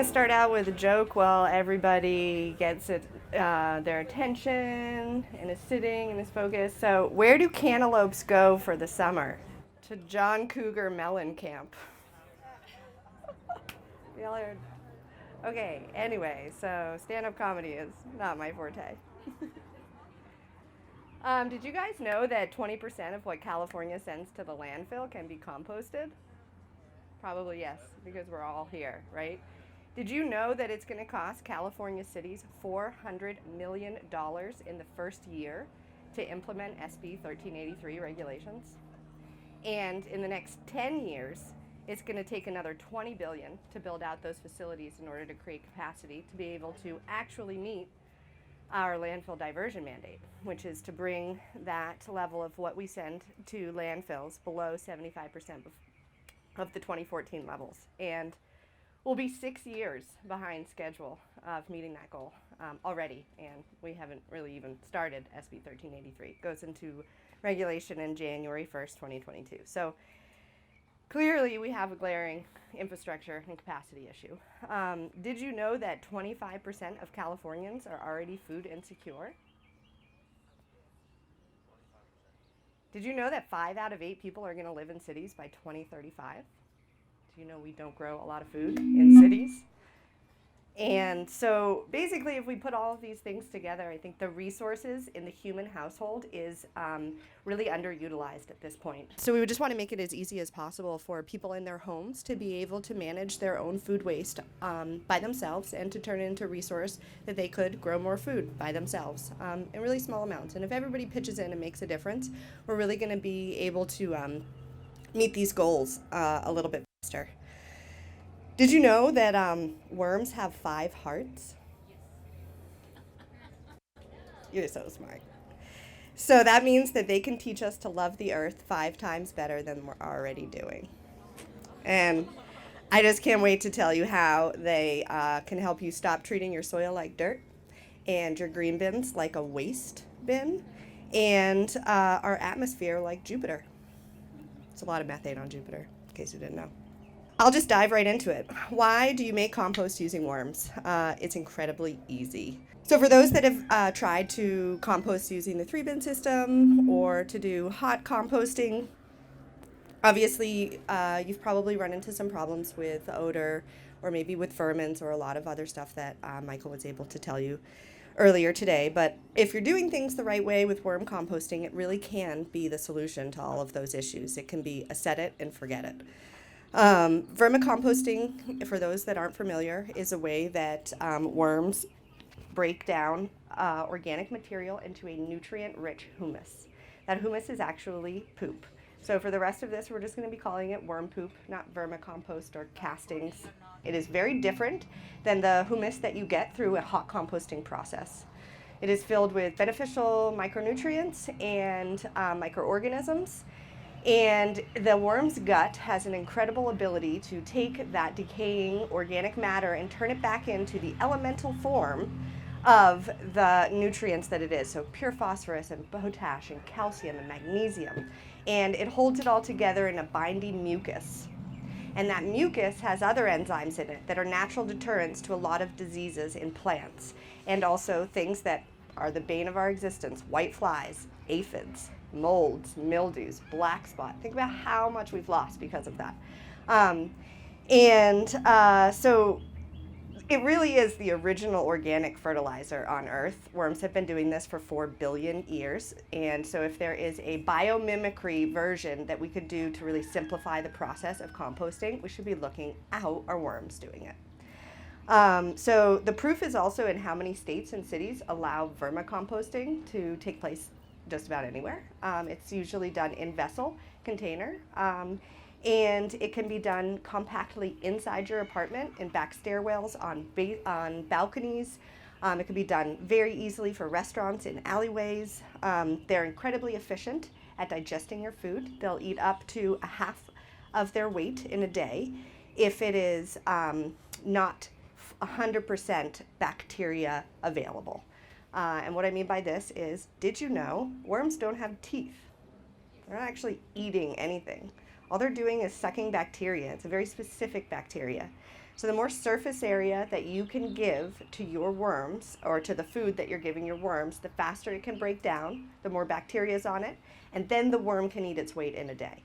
going to start out with a joke while everybody gets their attention and is sitting and is focused. So, where do cantaloupes go for the summer? To John Cougar Melon Camp. Y'all heard? Okay, anyway, so stand up comedy is not my forte. Did you guys know that 20% of what California sends to the landfill can be composted? Probably yes, because we're all here, right? Did you know that it's going to cost California cities $400 million in the first year to implement SB 1383 regulations? And in the next 10 years, it's going to take another $20 billion to build out those facilities in order to create capacity to be able to actually meet our landfill diversion mandate, which is to bring that level of what we send to landfills below 75% of the 2014 levels. And we'll be 6 years behind schedule of meeting that goal already, and we haven't really even started SB 1383. It goes into regulation in January 1st, 2022. So clearly we have a glaring infrastructure and capacity issue. Did you know that 25% of Californians are already food insecure? Did you know that 5 out of 8 people are going to live in cities by 2035? Do you know we don't grow a lot of food in cities? And so basically, if we put all of these things together, I think the resources in the human household is really underutilized at this point. So we would just want to make it as easy as possible for people in their homes to be able to manage their own food waste by themselves and to turn it into a resource that they could grow more food by themselves in really small amounts. And if everybody pitches in and makes a difference, we're really going to be able to meet these goals a little bit faster. Did you know that worms have 5 hearts? You're so smart. So that means that they can teach us to love the earth 5 times better than we're already doing. And I just can't wait to tell you how they can help you stop treating your soil like dirt and your green bins like a waste bin and our atmosphere like Jupiter. It's a lot of methane on Jupiter, in case you didn't know. I'll just dive right into it. Why do you make compost using worms? It's incredibly easy. So for those that have tried to compost using the 3-bin system or to do hot composting, obviously you've probably run into some problems with odor or maybe with vermins or a lot of other stuff that Michael was able to tell you earlier today. But if you're doing things the right way with worm composting, it really can be the solution to all of those issues. It can be a set it and forget it. Vermicomposting, for those that aren't familiar, is a way that worms break down organic material into a nutrient-rich humus. That humus is actually poop. So for the rest of this, we're just going to be calling it worm poop, not vermicompost or castings. It is very different than the humus that you get through a hot composting process. It is filled with beneficial micronutrients and microorganisms. And the worm's gut has an incredible ability to take that decaying organic matter and turn it back into the elemental form of the nutrients that it is. So pure phosphorus and potash and calcium and magnesium. And it holds it all together in a binding mucus. And that mucus has other enzymes in it that are natural deterrents to a lot of diseases in plants. And also things that are the bane of our existence: white flies, aphids, molds, mildews, black spot. Think about how much we've lost because of that. So it really is the original organic fertilizer on Earth. Worms have been doing this for 4 billion years. And so if there is a biomimicry version that we could do to really simplify the process of composting, we should be looking how are worms doing it. So the proof is also in how many states and cities allow vermicomposting to take place just about anywhere. It's usually done in vessel container, and it can be done compactly inside your apartment, in back stairwells, on balconies. It can be done very easily for restaurants in alleyways. They're incredibly efficient at digesting your food. They'll eat up to a half of their weight in a day if it is not 100% bacteria available. And what I mean by this is, did you know worms don't have teeth? They're not actually eating anything. All they're doing is sucking bacteria. It's a very specific bacteria. So the more surface area that you can give to your worms or to the food that you're giving your worms, the faster it can break down, the more bacteria is on it, and then the worm can eat its weight in a day.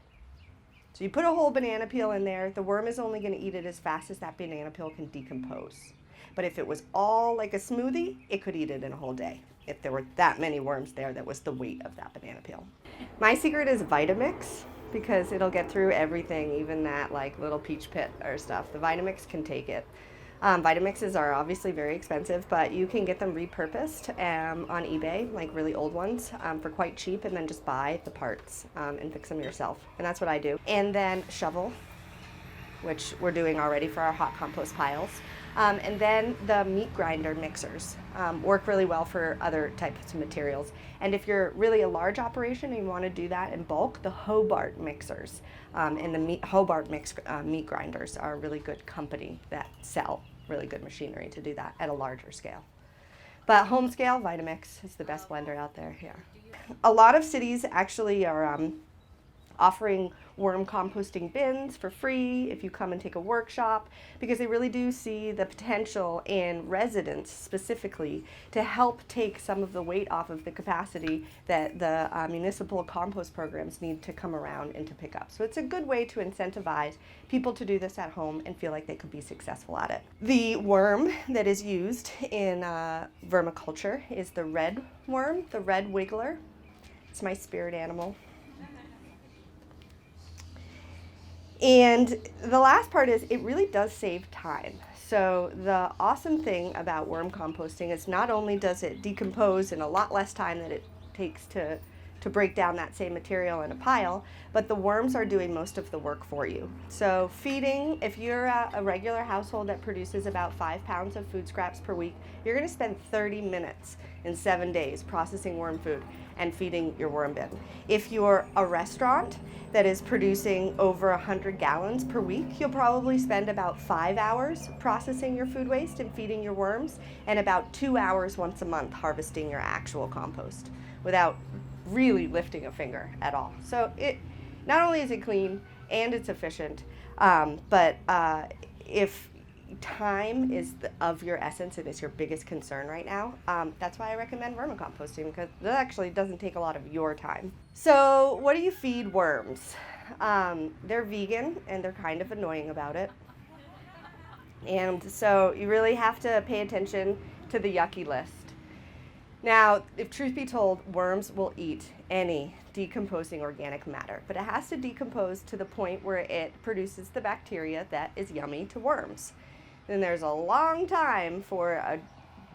So you put a whole banana peel in there, the worm is only going to eat it as fast as that banana peel can decompose. But if it was all like a smoothie, it could eat it in a whole day. If there were that many worms there, that was the weight of that banana peel. My secret is Vitamix, because it'll get through everything, even that like little peach pit or stuff. The Vitamix can take it. Vitamixes are obviously very expensive, but you can get them repurposed on eBay, like really old ones, for quite cheap, and then just buy the parts and fix them yourself. And that's what I do. And then shovel, which we're doing already for our hot compost piles. And then the meat grinder mixers work really well for other types of materials. And if you're really a large operation and you want to do that in bulk, the Hobart mixers and the Hobart meat grinders are a really good company that sell really good machinery to do that at a larger scale. But home scale, Vitamix is the best blender out there here. A lot of cities actually are offering worm composting bins for free if you come and take a workshop, because they really do see the potential in residents specifically to help take some of the weight off of the capacity that the municipal compost programs need to come around and to pick up. So it's a good way to incentivize people to do this at home and feel like they could be successful at it. The worm that is used in vermiculture is the red worm, the red wiggler. It's my spirit animal. And the last part is it really does save time. So the awesome thing about worm composting is not only does it decompose in a lot less time than it takes to break down that same material in a pile, but the worms are doing most of the work for you. So feeding, if you're a regular household that produces about 5 pounds of food scraps per week, you're going to spend 30 minutes in 7 days processing worm food and feeding your worm bin. If you're a restaurant that is producing over 100 gallons per week, you'll probably spend about 5 hours processing your food waste and feeding your worms, and about 2 hours once a month harvesting your actual compost without really lifting a finger at all. So it not only is it clean and it's efficient, but if time is of your essence and is your biggest concern right now, that's why I recommend vermicomposting, because it actually doesn't take a lot of your time. So what do you feed worms? They're vegan and they're kind of annoying about it. And so you really have to pay attention to the yucky list. Now, if truth be told, worms will eat any decomposing organic matter, but it has to decompose to the point where it produces the bacteria that is yummy to worms. Then there's a long time for a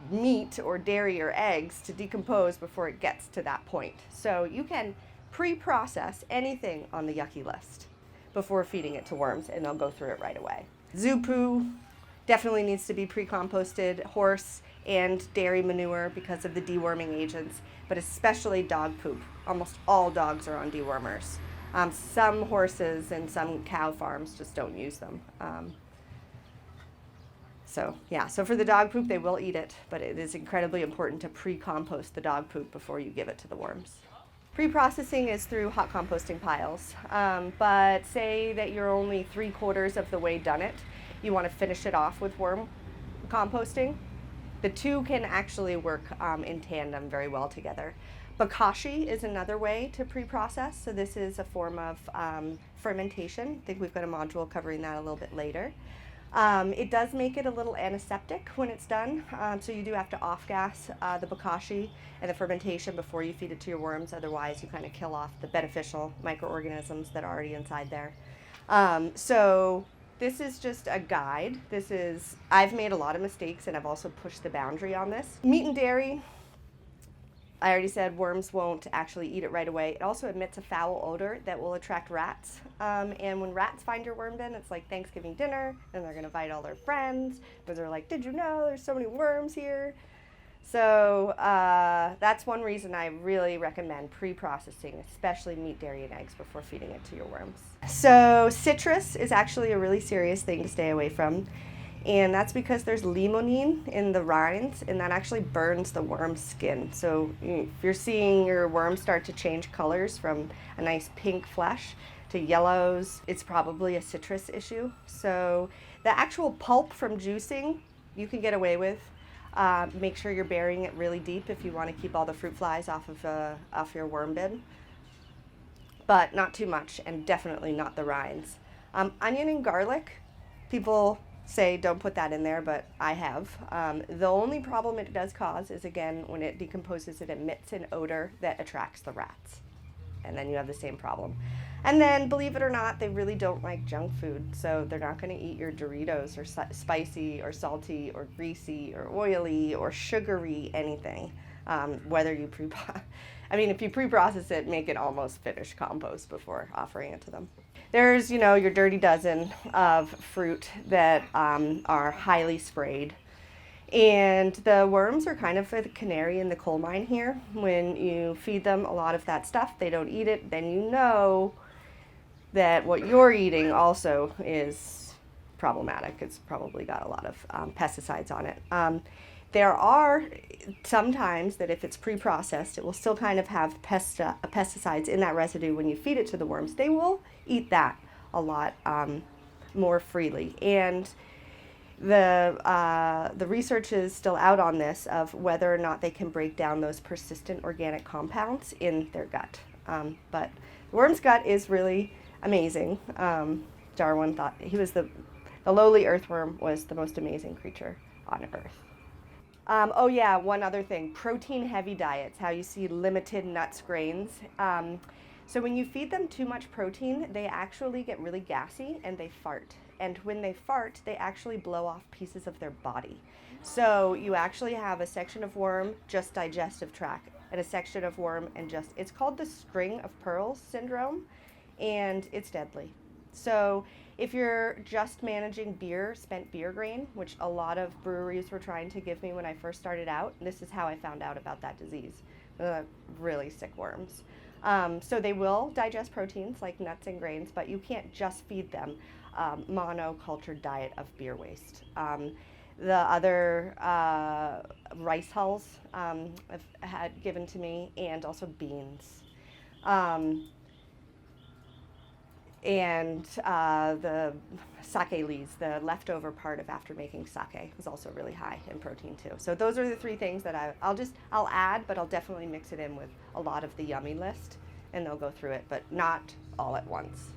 meat or dairy or eggs to decompose before it gets to that point. So you can pre-process anything on the yucky list before feeding it to worms, and they'll go through it right away. Zoo poo definitely needs to be pre-composted, horse and dairy manure because of the deworming agents, but especially dog poop. Almost all dogs are on dewormers. Some horses and some cow farms just don't use them. So for the dog poop, they will eat it, but it is incredibly important to pre-compost the dog poop before you give it to the worms. Pre-processing is through hot composting piles, but say that you're only 3/4 of the way done it. You want to finish it off with worm composting. The two can actually work in tandem very well together. Bokashi is another way to pre-process. So this is a form of fermentation. I think we've got a module covering that a little bit later. It does make it a little antiseptic when it's done. So you do have to off-gas the bokashi and the fermentation before you feed it to your worms. Otherwise, you kind of kill off the beneficial microorganisms that are already inside there. So this is just a guide. I've made a lot of mistakes and I've also pushed the boundary on this. Meat and dairy, I already said worms won't actually eat it right away. It also emits a foul odor that will attract rats. And when rats find your worm bin, it's like Thanksgiving dinner, and they're gonna invite all their friends because they're like, did you know there's so many worms here? So that's one reason I really recommend pre-processing, especially meat, dairy, and eggs before feeding it to your worms. So citrus is actually a really serious thing to stay away from. And that's because there's limonene in the rinds, and that actually burns the worm's skin. So if you're seeing your worm start to change colors from a nice pink flesh to yellows, it's probably a citrus issue. So The actual pulp from juicing, you can get away with. Make sure you're burying it really deep if you want to keep all the fruit flies off your worm bin, but not too much, and definitely not the rinds. Onion and garlic, people say don't put that in there, but I have. The only problem it does cause is, again, when it decomposes, it emits an odor that attracts the rats, and then you have the same problem. And then, believe it or not, they really don't like junk food, so they're not going to eat your Doritos or spicy or salty or greasy or oily or sugary anything, whether you if you pre-process it, make it almost finished compost before offering it to them. There's, your dirty dozen of fruit that are highly sprayed. And the worms are kind of the canary in the coal mine here. When you feed them a lot of that stuff, they don't eat it, then you know that what you're eating also is problematic. It's probably got a lot of pesticides on it. There are sometimes that if it's pre-processed, it will still kind of have pesticides in that residue when you feed it to the worms. They will eat that a lot more freely. And the research is still out on this of whether or not they can break down those persistent organic compounds in their gut. But the worm's gut is really amazing. Darwin thought the lowly earthworm was the most amazing creature on Earth. Oh yeah, one other thing, protein-heavy diets, how you see limited nuts, grains. So when you feed them too much protein, they actually get really gassy and they fart. And when they fart, they actually blow off pieces of their body. So you actually have a section of worm, just digestive tract, and a section of worm and it's called the string of pearls syndrome, and it's deadly. So if you're just managing spent beer grain, which a lot of breweries were trying to give me when I first started out, this is how I found out about that disease. Really sick worms. So they will digest proteins like nuts and grains, but you can't just feed them monocultured diet of beer waste. The other rice hulls had given to me, and also beans. And the sake leaves, the leftover part of after making sake, was also really high in protein too. So those are the three things that I'll add, but I'll definitely mix it in with a lot of the yummy list, and they'll go through it, but not all at once.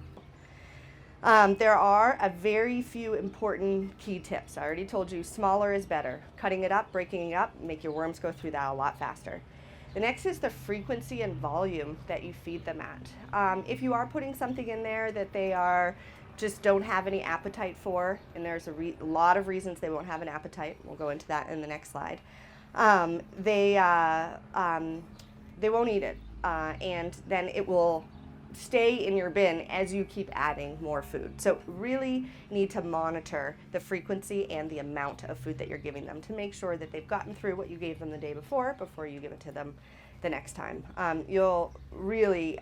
There are a very few important key tips. I already told you smaller is better. Cutting it up, breaking it up, make your worms go through that a lot faster. The next is the frequency and volume that you feed them at. If you are putting something in there that they just don't have any appetite for, and there's a lot of reasons they won't have an appetite, we'll go into that in the next slide, they won't eat it, and then it will stay in your bin as you keep adding more food. So really need to monitor the frequency and the amount of food that you're giving them to make sure that they've gotten through what you gave them the day before you give it to them the next time. You'll really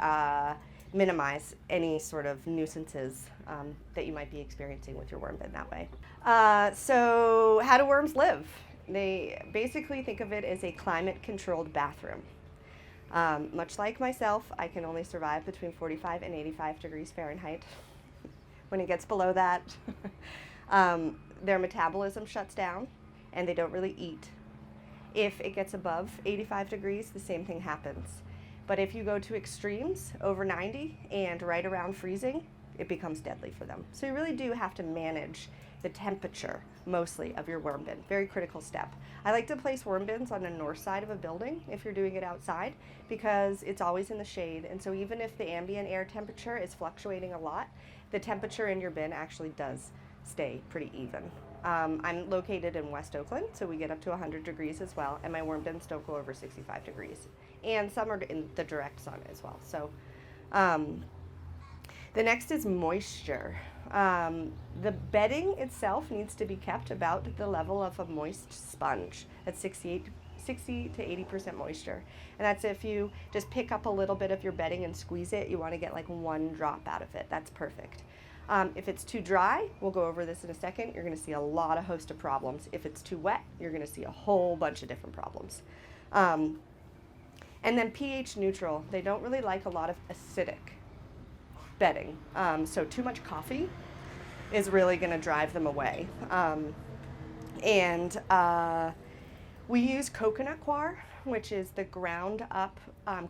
minimize any sort of nuisances that you might be experiencing with your worm bin that way. So how do worms live? They basically think of it as a climate-controlled bathroom. Much like myself, I can only survive between 45 and 85 degrees Fahrenheit. When it gets below that, their metabolism shuts down and they don't really eat. If it gets above 85 degrees, the same thing happens. But if you go to extremes, over 90 and right around freezing, it becomes deadly for them. So you really do have to manage the temperature, mostly, of your worm bin. Very critical step. I like to place worm bins on the north side of a building if you're doing it outside, because it's always in the shade, and so even if the ambient air temperature is fluctuating a lot, the temperature in your bin actually does stay pretty even. I'm located in West Oakland, so we get up to 100 degrees as well, and my worm bins don't go over 65 degrees. And some are in the direct sun as well. So the next is moisture. The bedding itself needs to be kept about the level of a moist sponge at 60 to 80% moisture. And that's if you just pick up a little bit of your bedding and squeeze it, you want to get like one drop out of it. That's perfect. If it's too dry, we'll go over this in a second, you're going to see a host of problems. If it's too wet, you're going to see a whole bunch of different problems. And then pH neutral. They don't really like a lot of acidic bedding. So too much coffee is really going to drive them away. And we use coconut coir, which is the ground up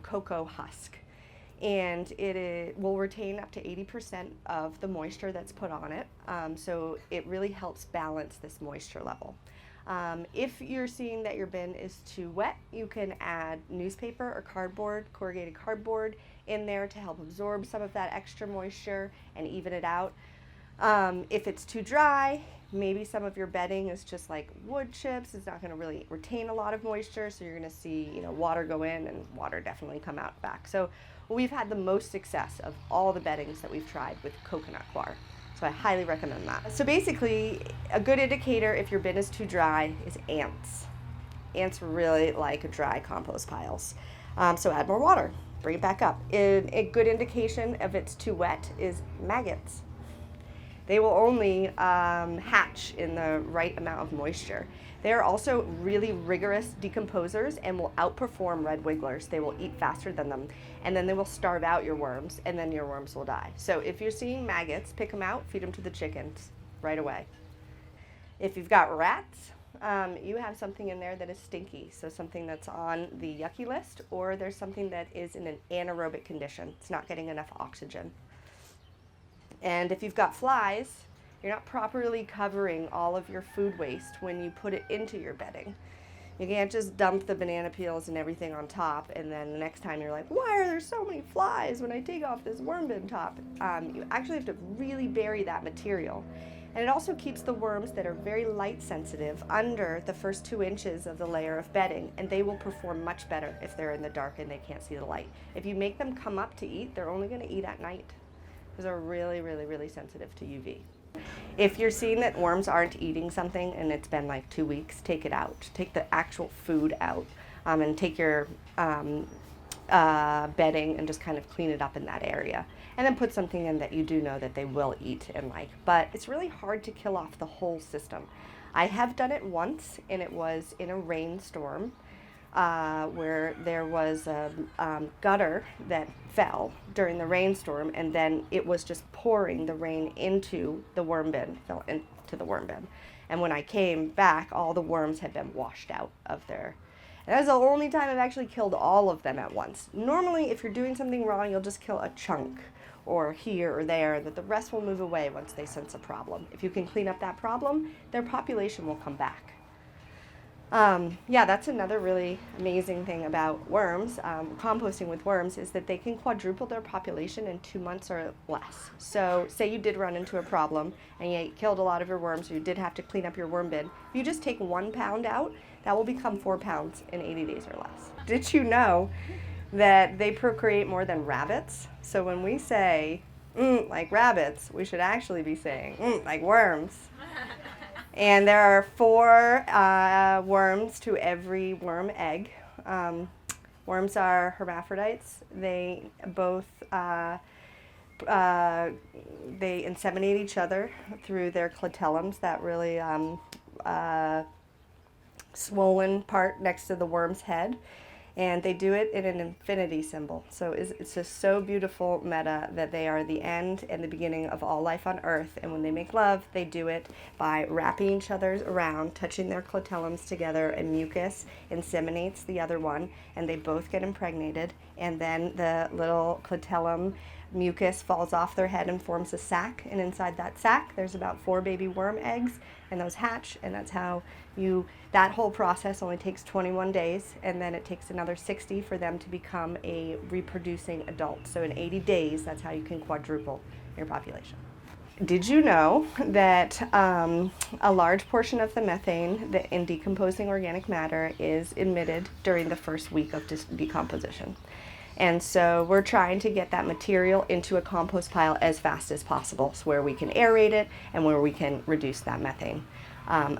cocoa husk. And will retain up to 80% of the moisture that's put on it. So it really helps balance this moisture level. If you're seeing that your bin is too wet, you can add newspaper or cardboard, corrugated cardboard in there to help absorb some of that extra moisture and even it out. If it's too dry, maybe some of your bedding is just like wood chips. It's not going to really retain a lot of moisture, so you're going to see, water go in and water definitely come out back. So we've had the most success of all the beddings that we've tried with coconut coir. So I highly recommend that. So basically, a good indicator if your bin is too dry is ants. Ants really like dry compost piles. So add more water, bring it back up. A good indication if it's too wet is maggots. They will only hatch in the right amount of moisture. They are also really rigorous decomposers and will outperform red wigglers. They will eat faster than them, and then they will starve out your worms, and then your worms will die. So if you're seeing maggots, pick them out, feed them to the chickens right away. If you've got rats, you have something in there that is stinky, so something that's on the yucky list, or there's something that is in an anaerobic condition. It's not getting enough oxygen. And if you've got flies, you're not properly covering all of your food waste when you put it into your bedding. You can't just dump the banana peels and everything on top, and then the next time you're like, why are there so many flies when I take off this worm bin top? You actually have to really bury that material. And it also keeps the worms that are very light sensitive under the first 2 inches of the layer of bedding, and they will perform much better if they're in the dark and they can't see the light. If you make them come up to eat, they're only going to eat at night because they're really, really, really sensitive to UV. If you're seeing that worms aren't eating something and it's been like 2 weeks, take it out. Take the actual food out, and take your bedding and just kind of clean it up in that area. And then put something in that you do know that they will eat and like. But it's really hard to kill off the whole system. I have done it once, and it was in a rainstorm where there was a gutter that fell during the rainstorm, and then it was just pouring the rain into the worm bin, fell into the worm bin. And when I came back, all the worms had been washed out of there. And that's the only time I've actually killed all of them at once. Normally, if you're doing something wrong, you'll just kill a chunk or here or there, that the rest will move away once they sense a problem. If you can clean up that problem, their population will come back. Yeah, that's another really amazing thing about worms, composting with worms, is that they can quadruple their population in 2 months or less. So say you did run into a problem and you killed a lot of your worms, or you did have to clean up your worm bin. If you just take 1 pound out, that will become 4 pounds in 80 days or less. Did you know that they procreate more than rabbits? So when we say, like rabbits, we should actually be saying, like worms. And there are 4 worms to every worm egg. Worms are hermaphrodites. They both they inseminate each other through their clitellums, that really swollen part next to the worm's head. And they do it in an infinity symbol. So it's just so beautiful meta that they are the end and the beginning of all life on Earth. And when they make love, they do it by wrapping each other around, touching their clitellums together, and mucus inseminates the other one, and they both get impregnated. And then the little clitellum mucus falls off their head and forms a sac. And inside that sac, there's about 4 baby worm eggs, and those hatch. And that's how that whole process only takes 21 days, and then it takes another 60 for them to become a reproducing adult. So in 80 days, that's how you can quadruple your population. Did you know that a large portion of the methane in decomposing organic matter is emitted during the first week of decomposition? And so we're trying to get that material into a compost pile as fast as possible, so where we can aerate it and where we can reduce that methane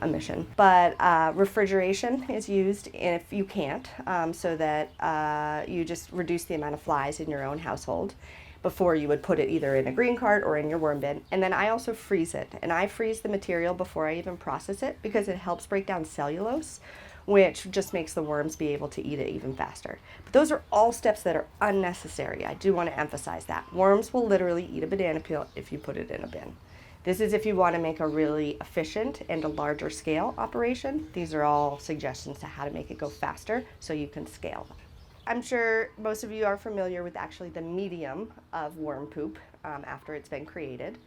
emission. But refrigeration is used if you can't, so that you just reduce the amount of flies in your own household before you would put it either in a green cart or in your worm bin. And then I also freeze it, and I freeze the material before I even process it because it helps break down cellulose, which just makes the worms be able to eat it even faster. But those are all steps that are unnecessary. I do want to emphasize that. Worms will literally eat a banana peel if you put it in a bin. This is if you want to make a really efficient and a larger scale operation. These are all suggestions to how to make it go faster so you can scale. I'm sure most of you are familiar with actually the medium of worm poop after it's been created.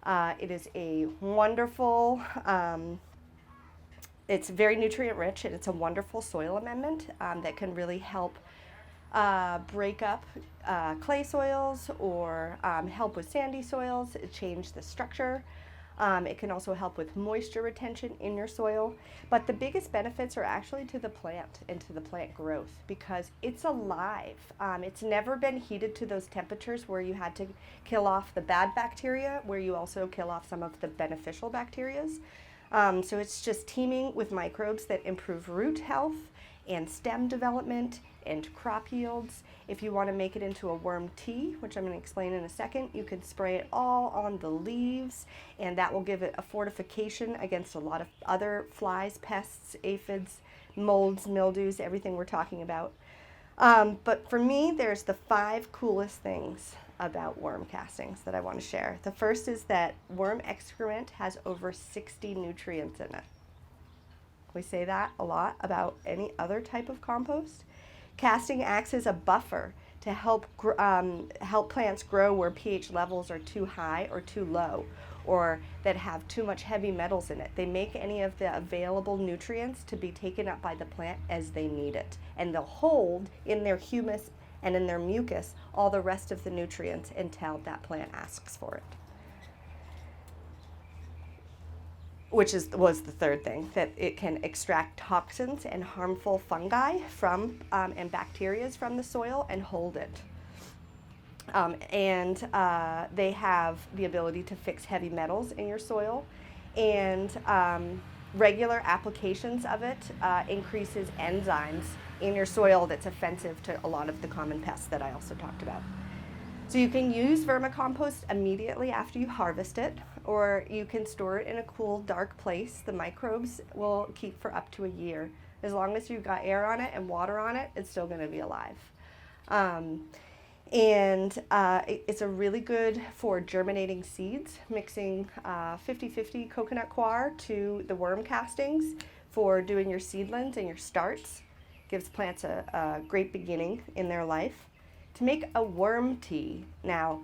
It is a wonderful, it's very nutrient rich, and it's a wonderful soil amendment that can really help break up clay soils or help with sandy soils, change the structure. It can also help with moisture retention in your soil. But the biggest benefits are actually to the plant and to the plant growth because it's alive. It's never been heated to those temperatures where you had to kill off the bad bacteria, where you also kill off some of the beneficial bacterias. So it's just teeming with microbes that improve root health and stem development and crop yields. If you want to make it into a worm tea, which I'm going to explain in a second, you can spray it all on the leaves, and that will give it a fortification against a lot of other flies, pests, aphids, molds, mildews, everything we're talking about. But for me, there's the 5 coolest things about worm castings that I want to share. The first is that worm excrement has over 60 nutrients in it. We say that a lot about any other type of compost. Casting acts as a buffer to help plants grow where pH levels are too high or too low, or that have too much heavy metals in it. They make any of the available nutrients to be taken up by the plant as they need it. And they'll hold in their humus and in their mucus all the rest of the nutrients until that plant asks for it. Which was the third thing, that it can extract toxins and harmful fungi from and bacteria from the soil and hold it. They have the ability to fix heavy metals in your soil, and regular applications of it increases enzymes in your soil that's offensive to a lot of the common pests that I also talked about. So you can use vermicompost immediately after you harvest it, or you can store it in a cool, dark place. The microbes will keep for up to a year. As long as you've got air on it and water on it, it's still going to be alive. It's a really good for germinating seeds, mixing 50-50 coconut coir to the worm castings for doing your seedlings and your starts. Gives plants a great beginning in their life. To make a worm tea, now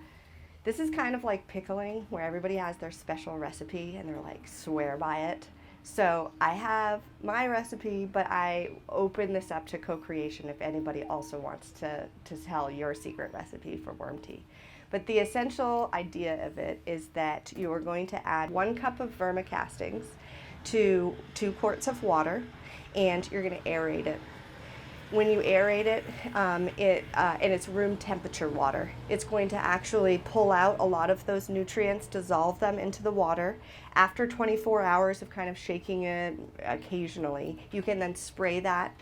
this is kind of like pickling, where everybody has their special recipe and they're like swear by it. So I have my recipe, but I open this up to co-creation if anybody also wants to tell your secret recipe for worm tea. But the essential idea of it is that you are going to add 1 cup of vermicastings to 2 quarts of water, and you're going to aerate it. When you aerate it, and it's room temperature water, it's going to actually pull out a lot of those nutrients, dissolve them into the water. After 24 hours of kind of shaking it occasionally, you can then spray that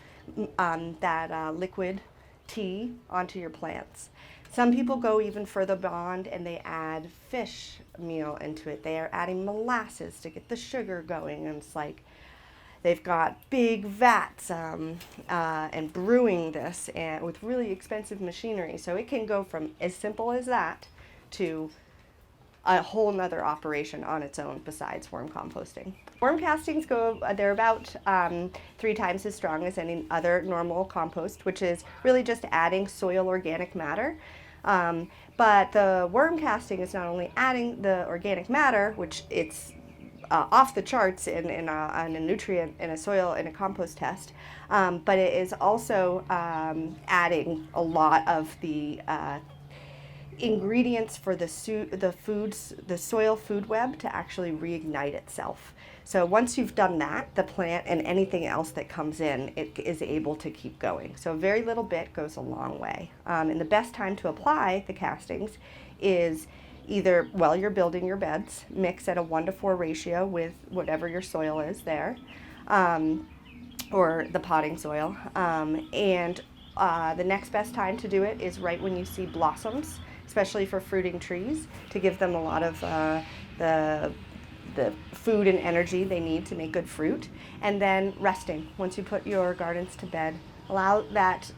liquid tea onto your plants. Some people go even further beyond and they add fish meal into it. They are adding molasses to get the sugar going, and it's like they've got big vats and brewing this and with really expensive machinery. So it can go from as simple as that to a whole nother operation on its own besides worm composting. Worm castings they're about 3 times as strong as any other normal compost, which is really just adding soil organic matter. But the worm casting is not only adding the organic matter, which it's off the charts in a nutrient in a soil in a compost test, but it is also adding a lot of the ingredients for the soil food web to actually reignite itself. So once you've done that, the plant and anything else that comes in, it is able to keep going. So a very little bit goes a long way. And the best time to apply the castings is either while you're building your beds, mix at a 1-to-4 ratio with whatever your soil is there, or the potting soil. The next best time to do it is right when you see blossoms, especially for fruiting trees, to give them a lot of the food and energy they need to make good fruit. And then resting. Once you put your gardens to bed, allow that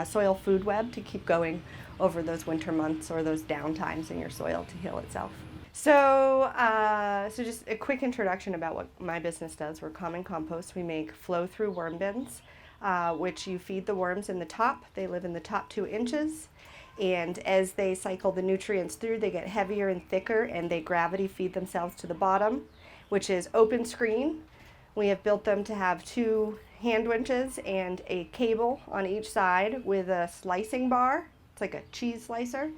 soil food web to keep going over those winter months or those down times in your soil to heal itself. So just a quick introduction about what my business does. We're Common Compost. We make flow-through worm bins, which you feed the worms in the top. They live in the top 2 inches. And as they cycle the nutrients through, they get heavier and thicker, and they gravity feed themselves to the bottom, which is open screen. We have built them to have 2 hand winches and a cable on each side with a slicing bar. It's like a cheese slicer.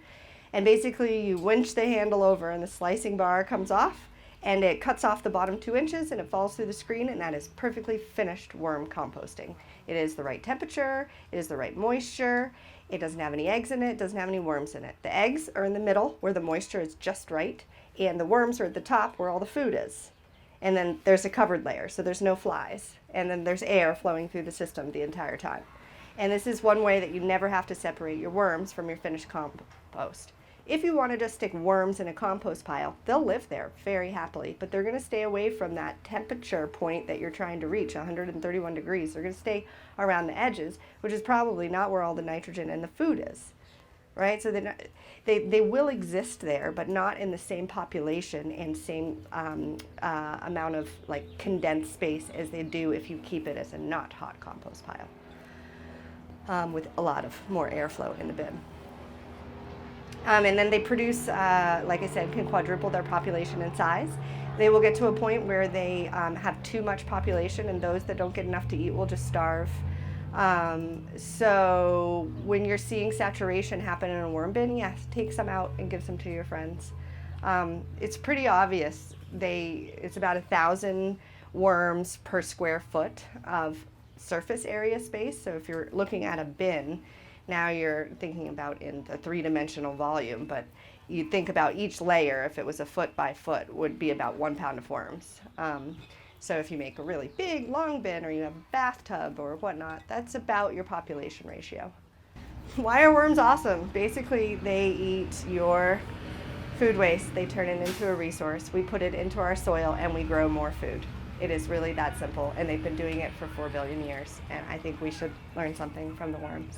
And basically you winch the handle over and the slicing bar comes off and it cuts off the bottom 2 inches and it falls through the screen, and that is perfectly finished worm composting. It is the right temperature, it is the right moisture, it doesn't have any eggs in it, it doesn't have any worms in it. The eggs are in the middle where the moisture is just right, and the worms are at the top where all the food is. And then there's a covered layer, so there's no flies. And then there's air flowing through the system the entire time. And this is one way that you never have to separate your worms from your finished compost. If you want to just stick worms in a compost pile, they'll live there very happily, but they're going to stay away from that temperature point that you're trying to reach, 131 degrees. They're going to stay around the edges, which is probably not where all the nitrogen and the food is, right? So they will exist there, but not in the same population and same amount of like condensed space as they do if you keep it as a not hot compost pile, with a lot of more airflow in the bin. And then they produce, like I said, can quadruple their population in size. They will get to a point where they have too much population, and those that don't get enough to eat will just starve. So when you're seeing saturation happen in a worm bin, yes, take some out and give some to your friends. It's pretty obvious. It's about 1,000 worms per square foot of surface area space. So if you're looking at a bin, now you're thinking about in the 3-dimensional volume, but you think about each layer, if it was a foot by foot, would be about 1 pound of worms. So if you make a really big, long bin, or you have a bathtub or whatnot, that's about your population ratio. Why are worms awesome? Basically, they eat your food waste. They turn it into a resource. We put it into our soil and we grow more food. It is really that simple, and they've been doing it for 4 billion years, and I think we should learn something from the worms.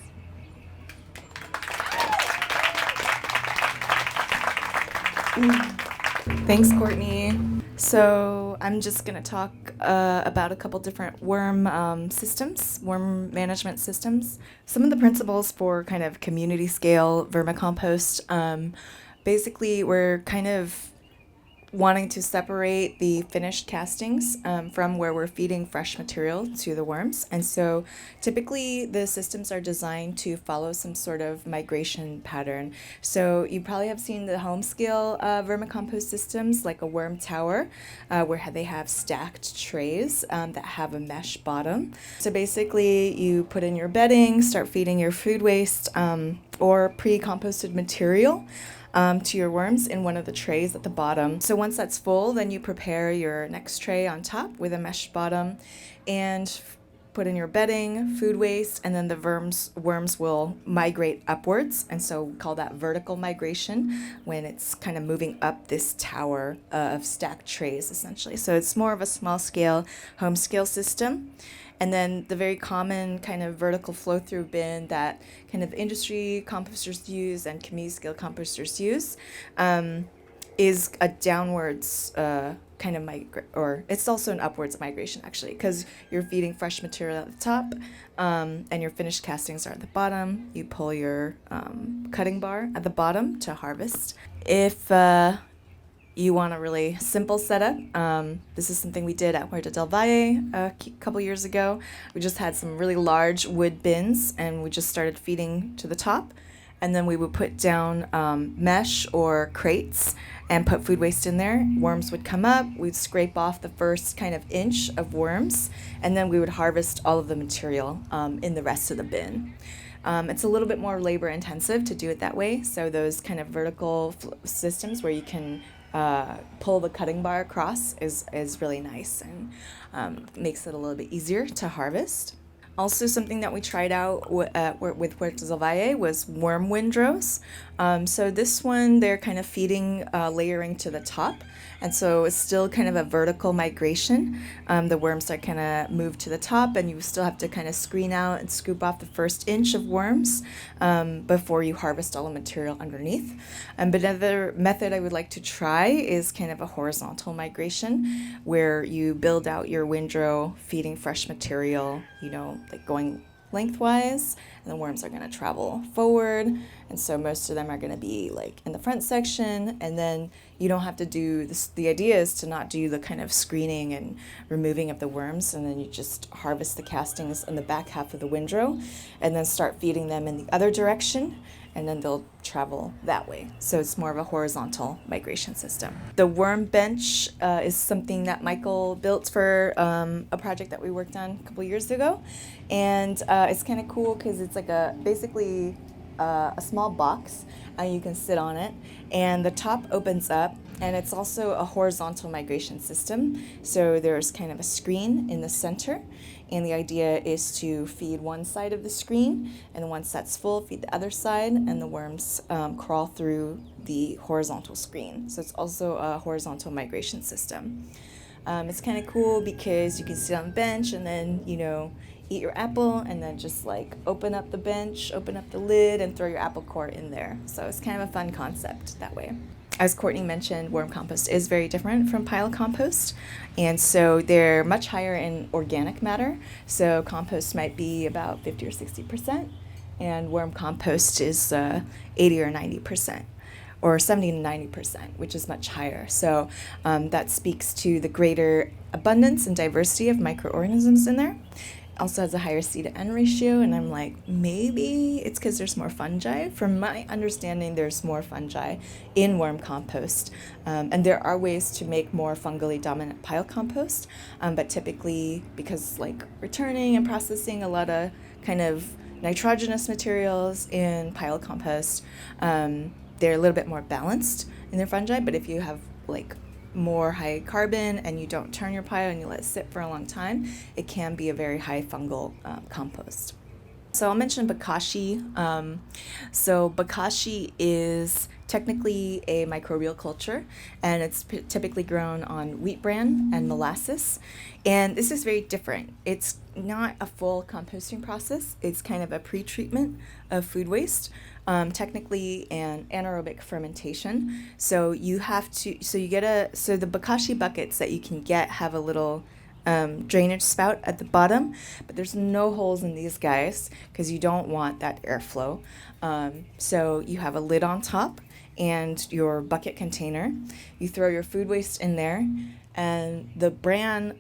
Thanks, Courtney. So I'm just going to talk about a couple different worm worm management systems. Some of the principles for kind of community scale vermicompost. Basically, we're kind of wanting to separate the finished castings from where we're feeding fresh material to the worms. And so typically the systems are designed to follow some sort of migration pattern. So you probably have seen the home scale vermicompost systems, like a worm tower, where they have stacked trays that have a mesh bottom. So basically you put in your bedding, start feeding your food waste or pre-composted material to your worms in one of the trays at the bottom. So once that's full, then you prepare your next tray on top with a mesh bottom and put in your bedding, food waste, and then the worms will migrate upwards. And so we call that vertical migration, when it's kind of moving up this tower of stacked trays, essentially. So it's more of a small scale, home scale system. And then the very common kind of vertical flow-through bin that kind of industry composters use and community scale composters use is a downwards kind of or it's also an upwards migration, actually, because you're feeding fresh material at the top and your finished castings are at the bottom. You pull your cutting bar at the bottom to harvest. If you want a really simple setup, this is something we did at Huerta del Valle a couple years ago. We just had some really large wood bins and we just started feeding to the top, and then we would put down mesh or crates and put food waste in there. Worms would come up, we'd scrape off the first kind of inch of worms, and then we would harvest all of the material in the rest of the bin. It's a little bit more labor intensive to do it that way, so those kind of vertical systems where you can pull the cutting bar across is really nice and makes it a little bit easier to harvest. Also, something that we tried out with Huertas del Valle was worm windrows. So this one, they're kind of feeding, layering to the top. And so it's still kind of a vertical migration. The worms are kind of moved to the top, and you still have to kind of screen out and scoop off the first inch of worms before you harvest all the material underneath. But another method I would like to try is kind of a horizontal migration where you build out your windrow feeding fresh material, like going lengthwise, and the worms are going to travel forward, and so most of them are going to be like in the front section, and then you don't have to do this. The idea is to not do the kind of screening and removing of the worms, and then you just harvest the castings in the back half of the windrow and then start feeding them in the other direction, and then they'll travel that way. So it's more of a horizontal migration system. The worm bench is something that Michael built for a project that we worked on a couple years ago. And it's kind of cool because it's like basically a small box, and you can sit on it. And the top opens up, and it's also a horizontal migration system. So there's kind of a screen in the center, and the idea is to feed one side of the screen, and once that's full, feed the other side, and the worms crawl through the horizontal screen. So it's also a horizontal migration system. It's kind of cool because you can sit on the bench and then, eat your apple, and then just like open up the bench, open up the lid, and throw your apple core in there. So it's kind of a fun concept that way. As Courtney mentioned, worm compost is very different from pile compost, and so they're much higher in organic matter. So compost might be about 50 or 60%, and worm compost is 80 or 90%. Or 70 to 90%, which is much higher. So that speaks to the greater abundance and diversity of microorganisms in there. Also has a higher C to N ratio, and I'm like, maybe it's because there's more fungi. From my understanding, there's more fungi in worm compost. And there are ways to make more fungally dominant pile compost, but typically, because like returning and processing a lot of kind of nitrogenous materials in pile compost, they're a little bit more balanced in their fungi. But if you have like more high carbon and you don't turn your pile and you let it sit for a long time, it can be a very high fungal compost. So I'll mention Bokashi. So Bokashi is technically a microbial culture, and it's typically grown on wheat bran and molasses. And this is very different. It's not a full composting process. It's kind of a pre-treatment of food waste, technically an anaerobic fermentation. So you have to, so the Bokashi buckets that you can get have a little drainage spout at the bottom, but there's no holes in these guys because you don't want that airflow. So you have a lid on top and your bucket container. You throw your food waste in there, and the bran,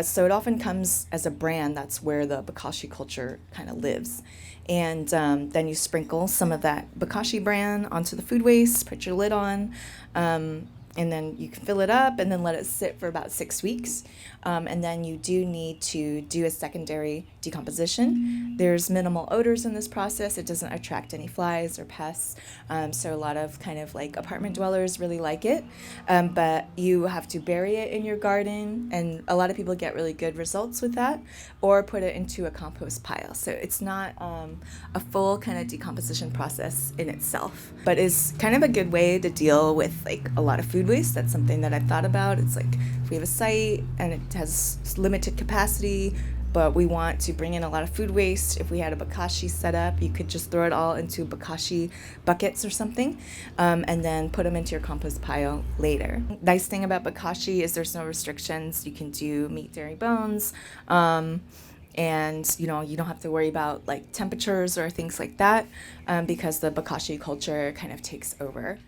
so it often comes as a bran. That's where the Bokashi culture kind of lives. And then you sprinkle some of that Bokashi bran onto the food waste, put your lid on, and then you can fill it up and then let it sit for about 6 weeks. And then you do need to do a secondary decomposition. There's minimal odors in this process. It doesn't attract any flies or pests. So a lot of kind of like apartment dwellers really like it. But you have to bury it in your garden, and a lot of people get really good results with that, or put it into a compost pile. So it's not a full kind of decomposition process in itself, but is kind of a good way to deal with like a lot of food waste. That's something that I've thought about. It's like if we have a site and it has limited capacity, but we want to bring in a lot of food waste. If we had a Bokashi set up, you could just throw it all into Bokashi buckets or something, and then put them into your compost pile later. Nice thing about Bokashi is there's no restrictions. You can do meat, dairy, bones, and you don't have to worry about like temperatures or things like that, because the Bokashi culture kind of takes over.